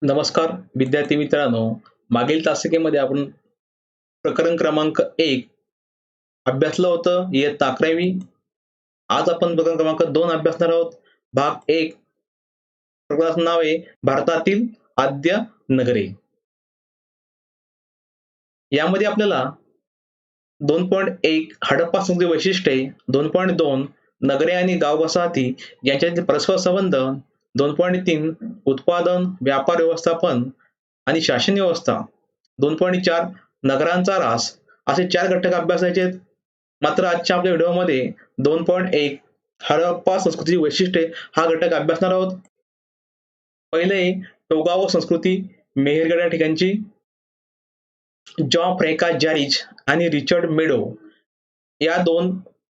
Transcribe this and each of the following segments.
नमस्कार विद्यार्थी मित्रांनो. मागील तासिकेमध्ये आपण प्रकरण क्रमांक 1 अभ्यासलं होतं, इयत्ता 11वी. आज आपण प्रकरण क्रमांक 2 अभ्यासणार आहोत. भाग 1. प्रकरणाचं नाव आहे भारतातील आद्य नगरे. यामध्ये आपल्याला 2.1 हडप्पा संस्कृती वैशिष्ट्ये, 2.2 नगरे आणि गाव वसाहती यांच्यातील परस्पर संबंध, 2.3 उत्पादन, व्यापार व्यवस्थापन आणि शासन व्यवस्था, 2.4 नगरांचा ऱ्हास असे 4 घटक अभ्यासायचे आहेत. मात्र आजच्या आपल्या व्हिडिओमध्ये 2.1 हडप्पा संस्कृतीची वैशिष्ट्ये हा घटक अभ्यासणार आहोत. पहिले टोगावा संस्कृती मेहेरगड या ठिकाणची. जॉन फ्रँका जॅरिज आणि रिचर्ड मेडो या 2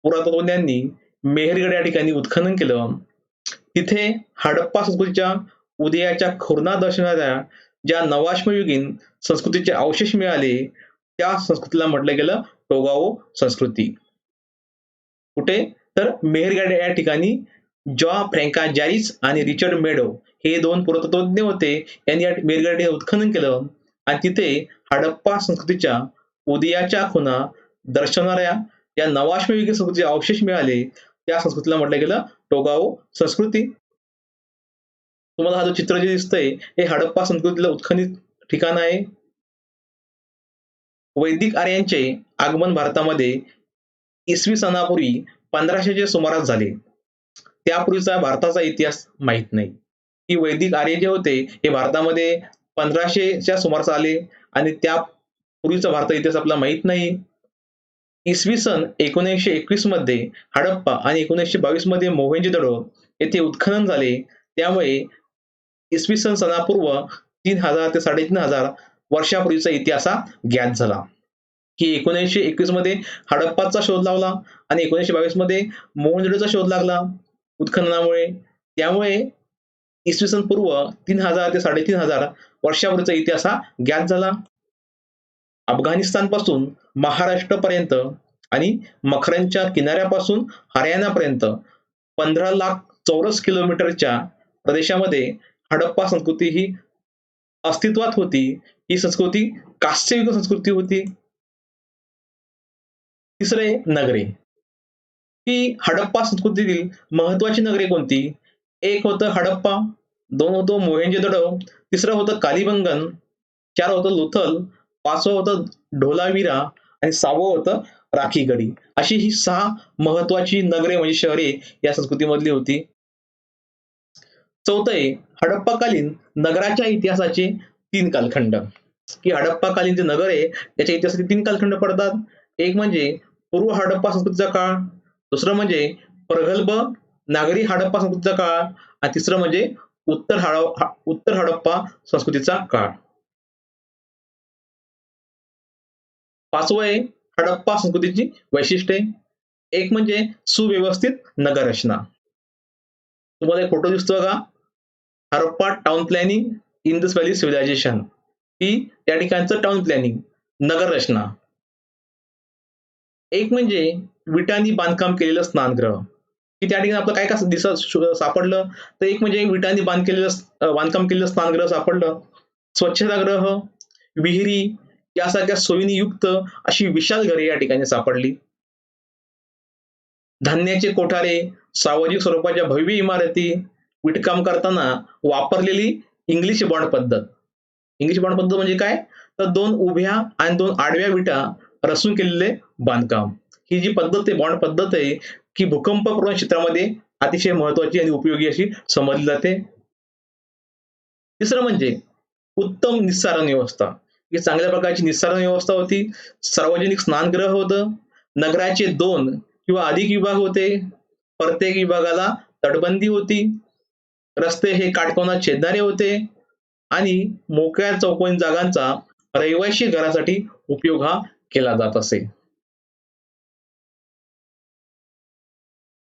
पुरातत्वज्ञांनी मेहेरगड या ठिकाणी उत्खनन केलं. तिथे हडप्पा संस्कृतीच्या उदयाच्या खुणा दर्शवणाऱ्या ज्या नवाश्मयुगीन संस्कृतीचे अवशेष मिळाले, त्या संस्कृतीला म्हटलं गेलं टोगाओ संस्कृती. कुठे? तर मेहेरगड या ठिकाणी जॉन फ्रँका जॅरिज आणि रिचर्ड मेडो हे 2 पुरातत्वज्ञ होते. यांनी या मेहेरगड उत्खनन केलं आणि तिथे हडप्पा संस्कृतीच्या उदयाच्या खुणा दर्शवणाऱ्या या नवाश्मयुगीन संस्कृतीचे अवशेष मिळाले. त्या संस्कृतीला म्हटलं गेलं टोगाओ संस्कृती. तुम्हाला हा जो चित्र जे दिसतंय हे हडप्पा संस्कृतीला उत्खनित ठिकाण आहे. वैदिक आर्यांचे आगमन भारतामध्ये इसवी सनापूर्वी 1500च्या सुमारास झाले. त्यापूर्वीचा भारताचा इतिहास माहित नाही. की वैदिक आर्य जे होते हे भारतामध्ये 1500च्या सुमारास आले आणि त्या पूर्वीचा भारताचा इतिहास आपल्याला माहित नाही. इसवी सन 1921 मध्ये हडप्पा आणि 1922 मध्ये मोहेंजोदडो येथे उत्खनन झाले. त्यामुळे इसवी सन सनापूर्व 3000 ते 3500 वर्षापूर्वीचा इतिहास हा ज्ञात झाला. की 1921 मध्ये हडप्पाचा शोध लावला आणि 1922 मध्ये मोहेंजोदडोचा शोध लागला उत्खननामुळे. त्यामुळे इसवी सन पूर्व 3000 ते 3500 वर्षापूर्वीचा इतिहास हा ज्ञात झाला. अफगाणिस्तान पासून महाराष्ट्र पर्यंत आणि मखरांच्या किनाऱ्यापासून हरियाणापर्यंत 15 लाख चौरस किलोमीटरच्या प्रदेशामध्ये हडप्पा संस्कृती ही अस्तित्वात होती. ही संस्कृती कास्ययुग संस्कृती होती. तिसरे नगरे. ही हडप्पा संस्कृतीतील महत्वाची नगरे कोणती? एक होतं हडप्पा, 2 होतं मोहेंजोदडो, तिसरं होतं कालिबंगन, 4 होतं लोथल, 5वं होतं ढोलावीरा आणि 6वं होतं राखीगढी. अशी ही 6 महत्वाची नगरे म्हणजे शहरे या संस्कृतीमधली होती. चौथं आहे हडप्पाकालीन नगराच्या इतिहासाचे 3 कालखंड. की हडप्पाकालीन जे नगर आहे त्याच्या इतिहासाचे 3 कालखंड पडतात. एक म्हणजे पूर्व हडप्पा संस्कृतीचा काळ, दुसरं म्हणजे प्रगल्भ नागरी हडप्पा संस्कृतीचा काळ आणि तिसरं म्हणजे उत्तर हडप्पा संस्कृतीचा काळ. 5वं आहे हडप्पा संस्कृतीची वैशिष्ट्ये. एक म्हणजे सुव्यवस्थित नगररचना. तुम्हाला एक फोटो दिसतोय का? Harappa town planning in this valley civilisation. ही त्या ठिकाणचं टाउन प्लॅनिंग नगररचना. एक म्हणजे विटांनी बांधकाम केलेलं स्नानगृह. की त्या ठिकाणी आपलं काय काय सापडलं तर एक म्हणजे विटांनी बांधकाम केलेलं स्नानगृह सापडलं. स्वच्छतागृह, विहिरी यासारख्या सोयींनी युक्त अशी विशाल घरे या ठिकाणी सापडली. धान्याचे कोठारे, सार्वजनिक स्वरूपाच्या भव्य इमारती, विटकाम करताना वापरलेली इंग्लिश बॉन्ड पद्धत. इंग्लिश बॉन्ड पद्धत म्हणजे काय? तर 2 उभ्या आणि 2 आडव्या विटा रचून केलेले बांधकाम. ही जी पद्धत आहे, बॉन्ड पद्धत आहे, की भूकंपप्रवण क्षेत्रामध्ये अतिशय महत्वाची आणि उपयोगी अशी समजली जाते. तिसरं म्हणजे उत्तम निस्सारण व्यवस्था. ही चांगल्या प्रकारची निस्सारण व्यवस्था होती. सार्वजनिक स्नानगृह होतं. नगराचे 2 किंवा अधिक विभाग होते. प्रत्येक विभागाला तटबंदी होती. रस्ते हे काटकोनात छेदणारे होते आणि मोकळ्या चौकोनी जागांचा रहिवासी घरासाठी उपयोग हा केला जात असे.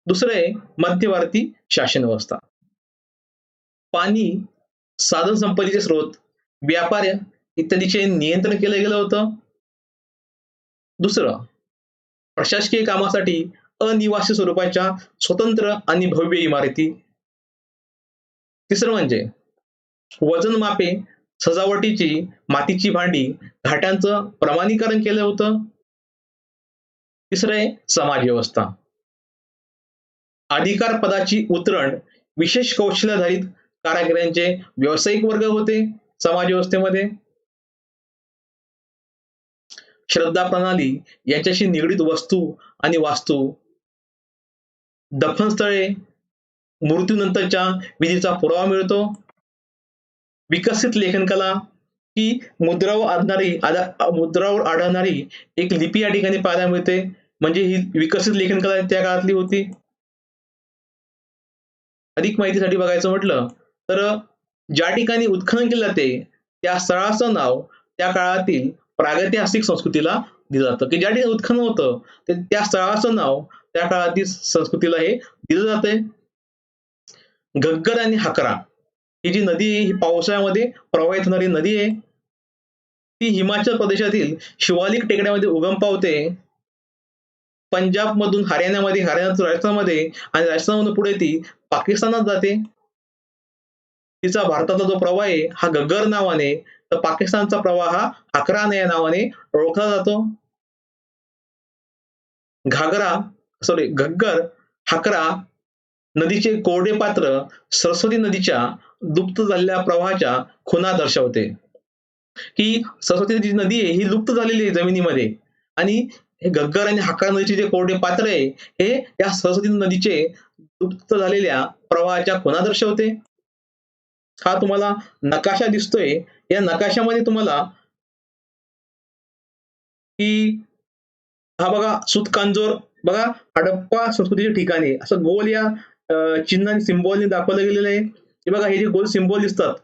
दुसरे मध्यवर्ती शासन व्यवस्था. पाणी, साधन संपत्तीचे स्रोत, व्यापार इत्यादीचे नियंत्रण केलं गेलं होतं. दुसरं, प्रशासकीय कामासाठी अनिवासी स्वरूपाच्या स्वतंत्र आणि भव्य इमारती. तिसरं म्हणजे वजन मापे, सजावटीची मातीची भांडी, घाट्यांचं प्रमाणीकरण केलं होतं. तिसरं आहे समाज व्यवस्था. अधिकार पदाची उतरण, विशेष कौशल्याधारित कारागिरांचे व्यावसायिक वर्ग होते समाज व्यवस्थेमध्ये. श्रद्धा प्रणाली याच्याशी निगडीत वस्तू आणि वास्तू, दफनस्थळे, मृत्यूनंतरच्या विधीचा पुरावा मिळतो. विकसित लेखनकला ही मुद्रावर आढळणारी एक लिपी या ठिकाणी पाहायला मिळते. म्हणजे ही विकसित लेखनकला त्या काळातली होती. अधिक माहितीसाठी बघायचं म्हटलं तर ज्या ठिकाणी उत्खनन केले जाते त्या स्थळाचं नाव त्या काळातील प्रागैतिहासिक संस्कृतीला दिलं जातं, की ज्या ठिकाणी उत्खनन होतं त्या स्थळाचं नाव त्या काळातील संस्कृतीला हे दिलं जाते. घग्गर आणि हकरा ही जी नदी ही पावसाळ्यामध्ये प्रवाहित होणारी नदी आहे. ती हिमाचल प्रदेशातील शिवालिक टेकड्यामध्ये उगम पावते. पंजाब मधून हरियाणामध्ये, हरियाणातून राजस्थानमध्ये आणि राजस्थानमधून पुढे ती पाकिस्तानात जाते. तिचा भारतातला जो प्रवाह आहे हा घग्गर नावाने, तर पाकिस्तानचा प्रवाह हा हकरा या नावाने ओळखला जातो. घग्गर, हकरा नदीचे कोरडे पात्र सरस्वती नदीच्या लुप्त झालेल्या प्रवाहाच्या खुणा दर्शवते. ही सरस्वती नदी आहे ही लुप्त झालेली आहे जमिनीमध्ये, आणि हे घग्गर आणि हकरा नदीचे जे कोरडे पात्र आहे हे या सरस्वती नदीचे लुप्त झालेल्या प्रवाहाच्या खुणा दर्शवते. हा तुम्हाला नकाशा दिसतोय. या नकाशामध्ये तुम्हाला की हा बघा सूतकांजोर, बघा हडप्पा संस्कृतीचे ठिकाणे असं गोल या चिन्ह सिम्बॉलने दाखवलं गेलेलं आहे. हे बघा हे जे गोल सिम्बॉल दिसतात,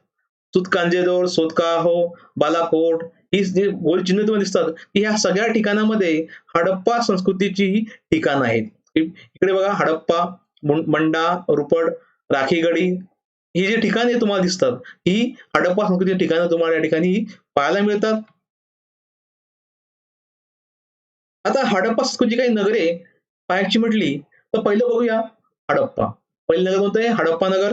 सूतकांजेजोर, सोतकाहो, बालाकोट, ही जे गोल चिन्ह तुम्हाला दिसतात की ह्या सगळ्या ठिकाणामध्ये हडप्पा संस्कृतीची ही ठिकाणं आहेत. इकडे बघा हडप्पा, मंडा, रुपड, राखीगडी ही जी ठिकाणे तुम्हाला दिसतात ही हडप्पा संस्कृतीची ठिकाणं तुम्हाला या ठिकाणी पाहायला मिळतात. आता हडप्पा संस्कृतीची काही नगरे पाहायची म्हटली तर पहिलं बघूया हडप्पा. पहिलं नगर कोणतं आहे? हडप्पा नगर.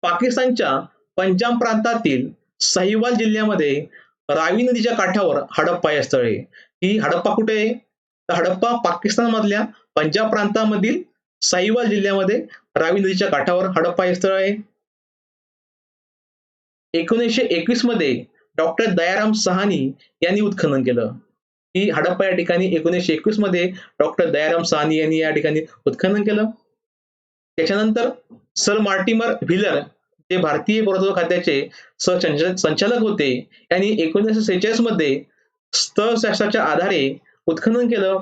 पाकिस्तानच्या पंजाब प्रांतातील सहिवाल जिल्ह्यामध्ये रावी नदीच्या काठावर हडप्पा हे स्थळ आहे. ही हडप्पा कुठे आहे? तर हडप्पा पाकिस्तान मधल्या पंजाब प्रांतामधील सहिवाल जिल्ह्यामध्ये रावी नदीच्या काठावर हडप्पा हे स्थळ आहे. 1921 मध्ये डॉक्टर दयाराम सहानी यांनी उत्खनन केलं. ही हडप्पा या ठिकाणी 1921 मध्ये डॉक्टर दयाराम सहानी यांनी या ठिकाणी उत्खनन केलं. त्याच्यानंतर सर मार्टिमर व्हिलर जे भारतीय पुरातत्व खात्याचे संचालक होते, यांनी 1946 मध्ये स्थळशास्त्राच्या आधारे उत्खनन केलं.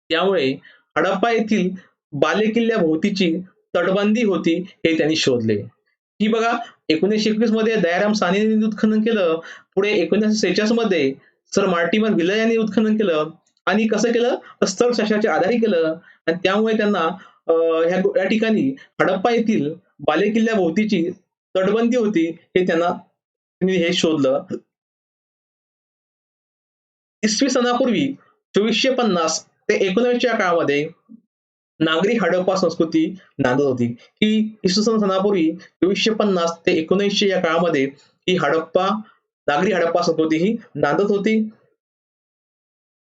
त्यामुळे हडप्पा येथील बालेकिल्ल्याभोवतीची तटबंदी होती हे त्यांनी शोधले. ही बघा 1921 मध्ये दयाराम साने यांनी उत्खनन केलं. पुढे 1946 मध्ये सर मार्टिमर व्हिलर यांनी उत्खनन केलं, आणि कसं केलं तर स्थळशास्त्राच्या आधारे केलं, आणि त्यामुळे त्यांना या ठिकाणी हडप्पा येथील बालेकिल्ल्याभोवतीची तटबंदी होती हे त्यांनी हे शोधलं. इसवी सनापूर्वी 2450 ते 1900 काळामध्ये नागरी हडप्पा संस्कृती नांदत होती. ही इसवी सनापूर्वी 2450 ते 1900 या काळामध्ये ही नागरी हडप्पा संस्कृती ही नांदत होती.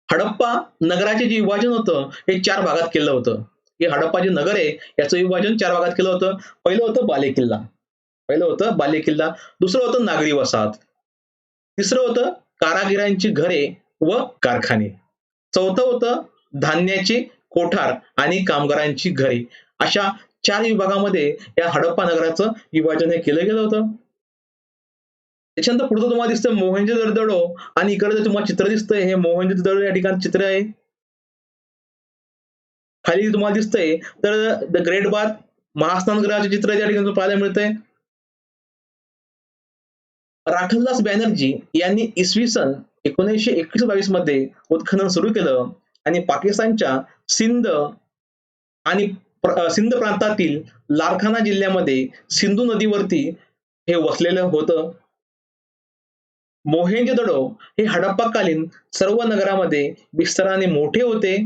हडप्पा नगराचे जे विभाजन होतं हे 4 भागात केलं होतं. हे हडप्पा जे नगर आहे याचं विभाजन 4 भागात केलं होतं. पहिलं होतं बालेकिल्ला, दुसरं होतं नागरी वसाहत, तिसरं होतं कारागिरांची घरे व कारखाने, चौथं होतं धान्याचे कोठार आणि कामगारांची घरे. अशा 4 विभागामध्ये या हडप्पा नगराचं विभाजन हे केलं गेलं होतं. त्याच्यानंतर पुढचं तुम्हाला दिसतं मोहेंजोदडो, आणि इकडे तुम्हाला चित्र दिसतंय हे मोहेंजोदडो या ठिकाणी चित्र आहे. खाली तुम्हाला दिसतंय तर द ग्रेट बाथ महास्नानगृहाचे चित्र या ठिकाणी पाहायला मिळतंय. राखलदास बॅनर्जी यांनी इसवी सन 1921-22 मध्ये उत्खनन सुरू केलं, आणि पाकिस्तानच्या सिंध प्रांतातील लारखाना जिल्ह्यामध्ये सिंधू नदीवरती हे वसलेलं होतं. मोहेंजोदडो हे हडप्पाकालीन सर्व नगरामध्ये विस्ताराने मोठे होते.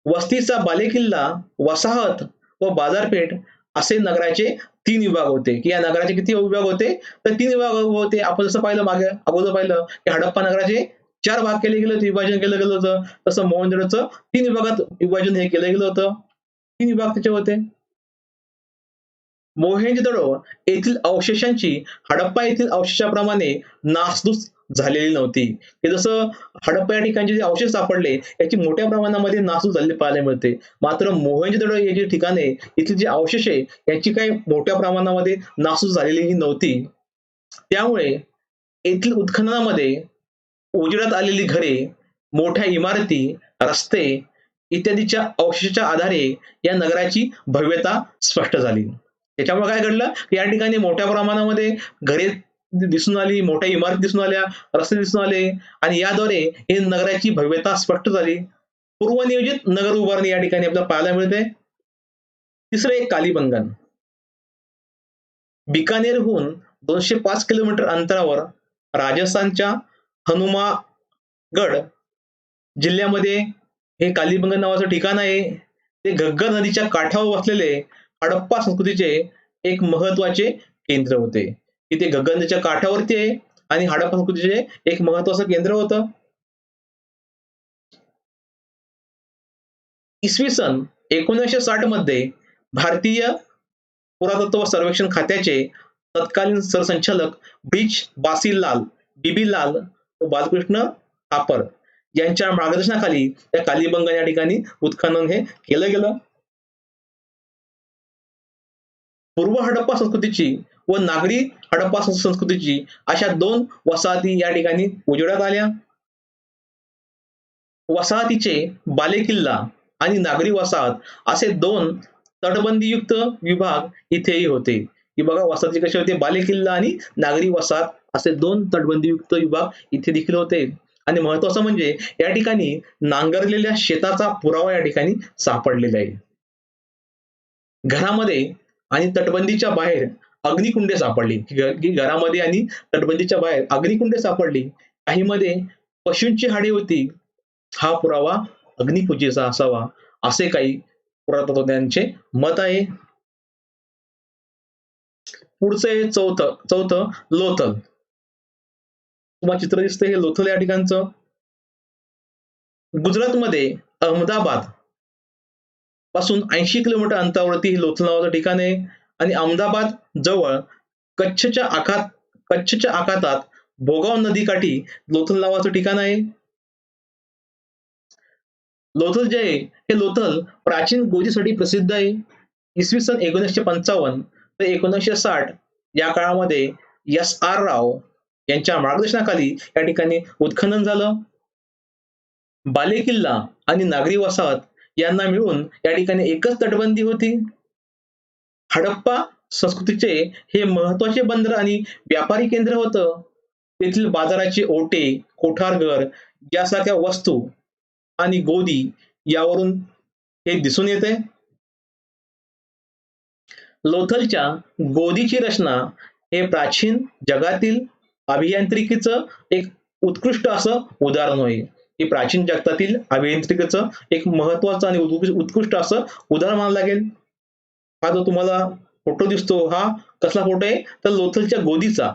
वस्तीचा बालेकिल्ला, वसाहत व बाजारपेठ असे नगराचे 3 विभाग होते, की या नगराचे किती विभाग होते? तर 3 विभाग होते. आपण जसं पाहिलं मागे अगोदर पाहिलं, की हडप्पा नगराचे 4 भाग केले गेले होते, विभाजन केलं गेलं होतं. तसं मोहनजोदडोचं 3 विभागात विभाजन हे केलं गेलं होतं. 3 विभाग त्याचे होते. मोहेंजोदडो येथील अवशेषांची हडप्पा येथील अवशेषाप्रमाणे नासधूस झालेली नव्हती. हे जसं हडप्पा या ठिकाणचे जे अवशेष सापडले याची मोठ्या प्रमाणामध्ये नासधूस झालेली पाहायला मिळते. मात्र मोहेंजोदडो हे जे ठिकाण आहे, इथली जी अवशेष आहे यांची काही मोठ्या प्रमाणामध्ये नासधूस झालेली नव्हती. त्यामुळे येथील उत्खननामध्ये उजेडात आलेली घरे, मोठ्या इमारती, रस्ते इत्यादीच्या अवशेषाच्या आधारे या नगराची भव्यता स्पष्ट झाली. त्याच्यामुळे काय घडलं, या ठिकाणी मोठ्या प्रमाणामध्ये घरे दिसून आली, मोठ्या इमारती दिसून आल्या, रस्ते दिसून आले आणि याद्वारे हे नगराची भव्यता स्पष्ट झाली. पूर्वनियोजित नगर उभारणी या ठिकाणी आपल्याला पाहायला मिळते. तिसरं एक कालीबंगन. बिकानेरहून 205 किलोमीटर अंतरावर राजस्थानच्या हनुमागड जिल्ह्यामध्ये हे कालीबंगन नावाचं ठिकाण आहे. ते घग्गर नदीच्या काठावर वसलेले हडप्पा संस्कृतीचे एक महत्वाचे केंद्र होते. की ते घग्गर नदीच्या काठावरती आहे आणि हडप्पा संस्कृतीचे एक महत्वाचं केंद्र होतं. इसवी सन 1960 मध्ये भारतीय पुरातत्व सर्वेक्षण खात्याचे तत्कालीन सरसंचालक ब्रिज बासीलाल बीबीलाल व बालकृष्ण थापर यांच्या मार्गदर्शनाखाली या कालीबंगन या ठिकाणी उत्खनन हे केलं गेलं. पूर्व हडप्पा संस्कृतीची व नागरी हडप्पा संस्कृतीची अशा 2 वसाहती या ठिकाणी उजेडात आल्या. वसाहतीचे बालेकिल्ला आणि नागरी वसाहत असे 2 तटबंदीयुक्त विभाग इथेही होते. की बघा वसाहती कशी होते, बालेकिल्ला आणि नागरी वसाहत असे 2 तटबंदीयुक्त विभाग इथे देखील होते. आणि महत्वाचं म्हणजे या ठिकाणी नांगरलेल्या शेताचा पुरावा या ठिकाणी सापडलेला आहे. घरामध्ये आणि तटबंदीच्या बाहेर अग्निकुंडे सापडली, की घरामध्ये आणि तटबंदीच्या बाहेर अग्निकुंडे सापडली. काहीमध्ये पशूंची हाडे होती. हा पुरावा अग्निपूजेचा असावा असे काही पुरातत्वज्ञांचे मत आहे. पुढचं चौथं लोथल. तुम्हाला चित्र दिसतंय हे लोथल या ठिकाणचं. गुजरातमध्ये अहमदाबाद पासून 80 किलोमीटर अंतरावरती हे लोथल नावाचं ठिकाण आहे आणि अहमदाबाद जवळ कच्छच्या आखातात भोगाव नदीकाठी लोथल नावाचं ठिकाण आहे. लोथल जे आहे हे लोथल प्राचीन गोदीसाठी प्रसिद्ध आहे. इसवी सन 1955 ते 1960 या काळामध्ये S.R. राव यांच्या मार्गदर्शनाखाली या ठिकाणी उत्खनन झालं. बालेकिल्ला आणि नागरी वसाहत यांना मिळून या ठिकाणी एकच तटबंदी होती. हडप्पा संस्कृतीचे हे महत्वाचे बंदर आणि व्यापारी केंद्र होतं. तेथील बाजाराचे ओटे, कोठारघर यासारख्या वस्तू आणि गोदी यावरून हे दिसून येते. लोथलच्या गोदीची रचना हे प्राचीन जगातील अभियांत्रिकीचं एक उत्कृष्ट असं उदाहरण होय. की प्राचीन जगतातील अभियांत्रिकीचं एक महत्वाचं आणि उत्कृष्ट असं उदाहरण मानलं लागेल. हा जो तुम्हाला फोटो दिसतो हा कसला फोटो आहे, तर लोथलच्या गोदीचा.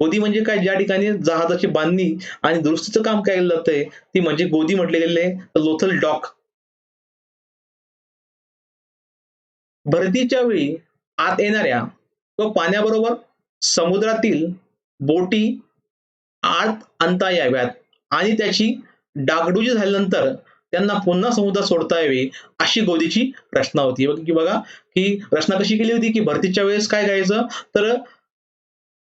गोदी म्हणजे काय, ज्या ठिकाणी जहाजाची बांधणी आणि दुरुस्तीचं काम केलं जातंय ती म्हणजे गोदी म्हटले गेलेले आहे. तर लोथल डॉक. भरतीच्या वेळी आत येणाऱ्या व पाण्याबरोबर समुद्रातील बोटी आत आणता याव्यात आणि त्याची डागडुजी झाल्यानंतर त्यांना पुन्हा समुद्रात सोडता यावे अशी गोदीची रचना होती. की बघा की रचना कशी केली होती, की भरतीच्या वेळेस काय करायचं, तर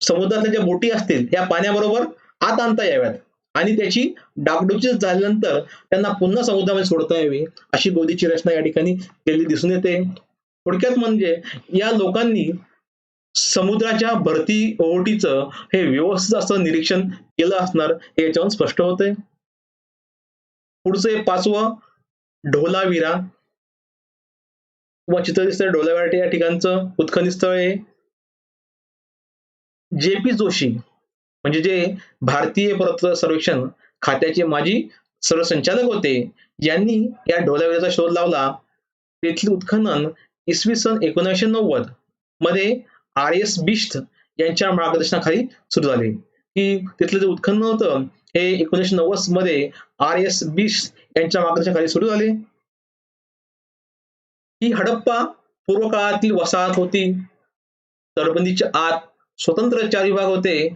समुद्रातल्या ज्या बोटी असतील या पाण्याबरोबर आत आणता याव्यात आणि त्याची डागडुजी झाल्यानंतर त्यांना पुन्हा समुद्रामध्ये सोडता यावे अशी गोदीची रचना या ठिकाणी केलेली दिसून येते. थोडक्यात म्हणजे या लोकांनी समुद्राच्या भरती ओहोटीचं हे व्यवस्थित असं निरीक्षण केलं असणार हे याच्यावरून स्पष्ट होतंय. पुढचे 5वं ढोलावीरा व चित्र दिसतंय. ढोलावीरा या ठिकाणचं उत्खनन स्थळ आहे. जे.पी. जोशी म्हणजे जे भारतीय पुरातत्व सर्वेक्षण खात्याचे माजी सरसंचालक होते, यांनी या ढोलावीराचा शोध लावला. तेथील उत्खनन इसवी सन 1990 मध्ये RS बिश्त यांच्या मार्गदर्शनाखाली सुरू झाले. की तिथलं जे उत्खनन होतं हे 1990 मध्ये RS बिश्त यांच्या मार्गदर्शनाखाली सुरू झाले. ही हडप्पा पूर्व काळातील वसाहत होती. तटबंदीच्या आत स्वतंत्र 4 विभाग होते,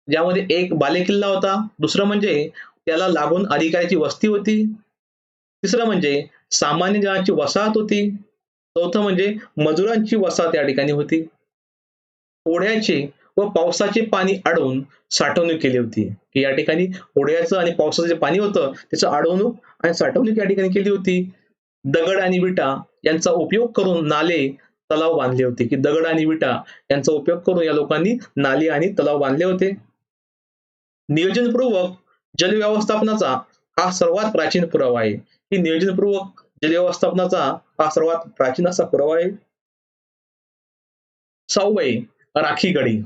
ज्यामध्ये एक बालेकिल्ला होता, दुसरं म्हणजे त्याला लागून अधिकाऱ्याची वस्ती होती, तिसरं म्हणजे सामान्य जणांची वसाहत होती, चौथं म्हणजे मजुरांची वसाहत या ठिकाणी होती. ओढ्याचे व पावसाचे पाणी अडवून साठवणूक केली होती, की या ठिकाणी ओढ्याचं आणि पावसाचं जे पाणी होतं त्याचं अडवणूक आणि साठवणूक या ठिकाणी केली होती. दगड आणि विटा यांचा उपयोग करून नाले, तलाव बांधले होते, की दगड आणि विटा यांचा उपयोग करून या लोकांनी नाले आणि तलाव बांधले होते. नियोजनपूर्वक जल व्यवस्थापनाचा हा सर्वात प्राचीन पुरावा आहे. की नियोजनपूर्वक जल व्यवस्थापनाचा हा सर्वात प्राचीन असा पुरावा आहे. 6वे राखी गडी.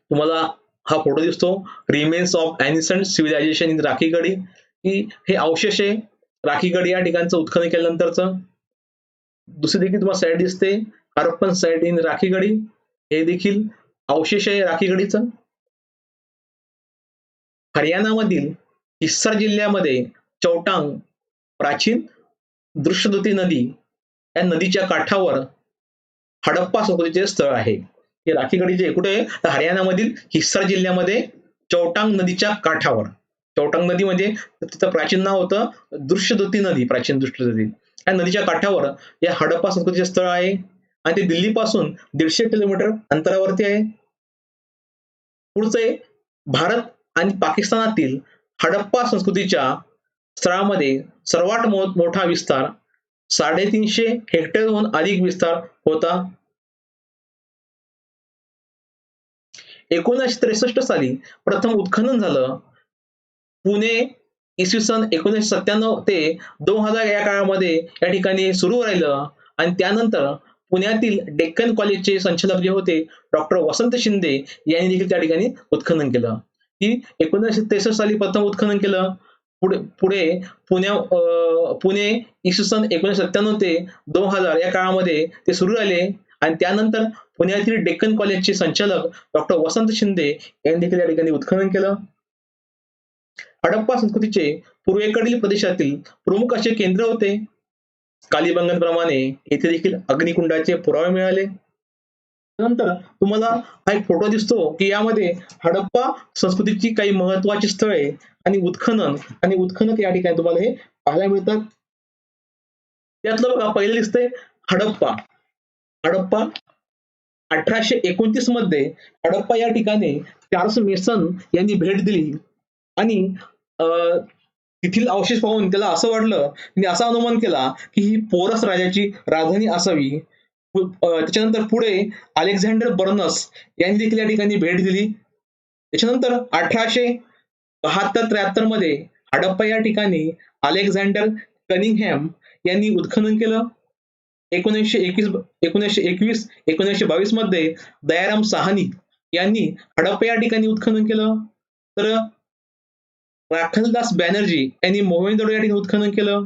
तुम्हाला हा फोटो दिसतो, remains of ancient civilisation in Rakhi Garhi, की हे अवशेष आहे राखी गडी या ठिकाणचं उत्खनन केल्यानंतरचं. दुसरी देखील तुम्हाला साईड दिसते, हरप्पन साईट इन राखी गडी, हे देखील अवशेष आहे राखी गडीचं. हरियाणामधील हिस्सार जिल्ह्यामध्ये चौटांग प्राचीन दृश्यदूती नदी या नदीच्या काठावर हडप्पा संस्कृतीचे स्थळ आहे. हे राखी गडी जे कुठे आहे, तर हरियाणामधील हिस्सार जिल्ह्यामध्ये चौटांग नदीच्या काठावर. चौटांग नदी म्हणजे तिचं प्राचीन नाव होतं दृश्यदूती नदी, प्राचीन दृश्यदूती. या नदीच्या काठावर या हडप्पा संस्कृतीचे स्थळ आहे आणि ते दिल्लीपासून 150 किलोमीटर अंतरावरती आहे. पुढचे भारत आणि पाकिस्तानातील हडप्पा संस्कृतीच्या स्थळामध्ये सर्वात मोठा विस्तार 350 हेक्टरहून अधिक विस्तार होता. 1963 साली प्रथम उत्खनन झालं. पुणे इसवी सन 1997 ते 2000 या काळामध्ये या ठिकाणी सुरू राहिलं आणि त्यानंतर पुण्यातील डेक्कन कॉलेजचे संचालक जे होते डॉक्टर वसंत शिंदे यांनी देखील त्या ठिकाणी उत्खनन केलं. की 1963 साली प्रथम उत्खनन केलं. पुढे पुणे इसवी सन 1997 ते 2000 या काळामध्ये ते सुरू राहिले आणि त्यानंतर पुण्यातील डेक्कन कॉलेजचे संचालक डॉक्टर वसंत शिंदे यांनी देखील या ठिकाणी उत्खनन केलं. हडप्पा संस्कृतीचे पूर्वेकडील प्रदेशातील प्रमुख असे केंद्र होते. कालिबंगनप्रमाणे येथे देखील अग्निकुंडाचे पुरावे मिळाले. नंतर तुम्हाला हा एक फोटो दिसतो की यामध्ये हडप्पा संस्कृतीची काही महत्वाची स्थळे आणि उत्खनक या ठिकाणी तुम्हाला हे पाहायला मिळतात. त्यातलं बघा पहिलं दिसतंय हडप्पा. 1829 मध्ये हडप्पा या ठिकाणी चार्ल्स मेसन यांनी भेट दिली आणि तेथील अवशेष पाहून त्याला असं वाटलं आणि असा अनुमान केला की ही पोरस राजाची राजधानी असावी. त्याच्यानंतर पुढे अलेक्झांडर बर्नस यांनी देखील या ठिकाणी भेट दिली. त्याच्यानंतर 1872-73 मध्ये हडप्पा या ठिकाणी अलेक्झांडर कनिंगहॅम यांनी उत्खनन केलं. 1922 मध्ये दयाराम साहनी यांनी हडप्पा या ठिकाणी उत्खनन केलं. तर राखलदास बॅनर्जी यांनी मोहेंजोदडो या ठिकाणी उत्खनन केलं.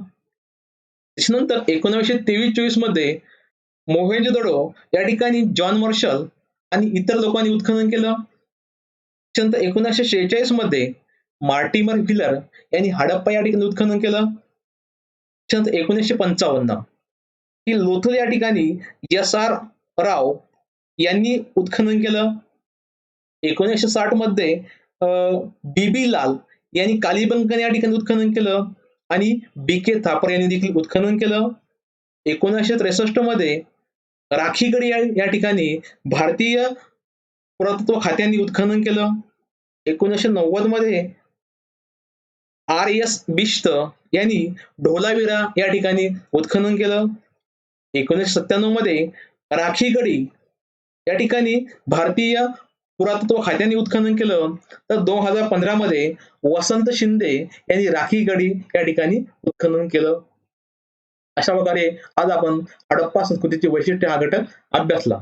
त्याच्यानंतर 1923-24 मध्ये मोहेंजोदडो या ठिकाणी जॉन मार्शल आणि इतर लोकांनी उत्खनन केलं. त्याच्यानंतर 1946 मध्ये मार्टिमर व्हिलर यांनी हडप्पा या ठिकाणी उत्खनन केलं. त्याच्यानंतर 1955 ही लोथल या ठिकाणी SR राव यांनी उत्खनन केलं. 1960 मध्ये BB लाल यांनी कालिबंगन या ठिकाणी उत्खनन केलं आणि BK थापर यांनी देखील उत्खनन केलं. 1963 मध्ये राखीगडी या ठिकाणी भारतीय पुरातत्व खात्याने उत्खनन केलं. 1990 मध्ये RS बिश्त यांनी ढोलावीरा या ठिकाणी उत्खनन केलं. 1997 मध्ये राखीगडी या ठिकाणी भारतीय पुरातत्व खात्याने उत्खनन केलं. तर 2015 मध्ये वसंत शिंदे यांनी राखीगडी या ठिकाणी उत्खनन केलं. अशा प्रकारे आज आपण हडप्पा संस्कृतीची वैशिष्ट्य हा घटक अभ्यासला.